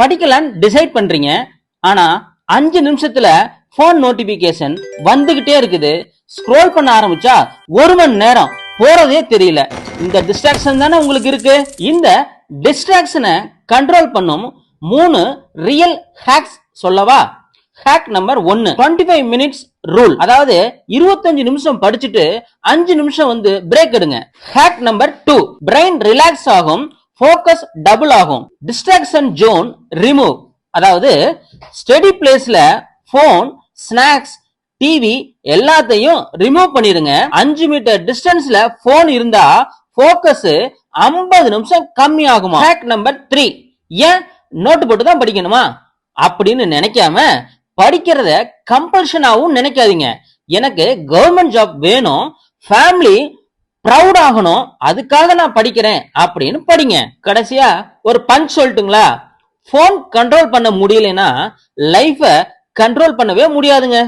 படிக்கலான்னு decide பண்றீங்க, ஆனா 5 நிமிஷத்துல போன் நோட்டிபிகேஷன் வந்துகிட்டே இருக்குது. ஸ்க்ரோல் பண்ண ஆரம்பிச்சா 1 மணி நேரம் போறதே தெரியல. இந்த டிஸ்ட்ராக்ஷன் தானே உங்களுக்கு இருக்கு. இந்த டிஸ்ட்ராக்ஷனை கண்ட்ரோல் பண்ணும் 3 ரியல் ஹேக்ஸ் சொல்லவா? Hack number 1, 25 minutes rule. அதாவது 25 நிமிஷம் படிச்சுட்டு 5 நிமிஷம் பிரேக் எடுங்க. ஹேக் நம்பர் 2, பிரெயின் ரிலாக்ஸ் ஆகும், ஃபோக்கஸ் டபுள் ஆகும். Distraction zone remove. அதாவது ஸ்டடி பிளேஸ்ல போன், ஸ்நாக்ஸ், டிவி எல்லாத்தையும் ரிமூவ் பண்ணிருங்க. 5 மீட்டர் டிஸ்டன்ஸ்ல போன் இருந்தா போக்கஸ் 50 நிமிஷம் கம்மி ஆகுமா. ஹேக் நம்பர் 3, ஏன் நோட்டு போட்டு தான் படிக்கணுமா அப்படின்னு நினைக்காம படிக்கிறத கம்பல்ஷனாவும் நினைக்காதீங்க. எனக்கு கவர்மெண்ட் ஜாப் வேணும், ஃபேமிலி ப்ரௌட் ஆகணும், அதுக்காக நான் படிக்கிறேன் அப்படின்னு படிங்க. கடைசியா ஒரு பஞ்ச் சொல்லட்டுங்களா? போன் கண்ட்ரோல் பண்ண முடியலன்னா லைஃப கண்ட்ரோல் பண்ணவே முடியாதுங்க.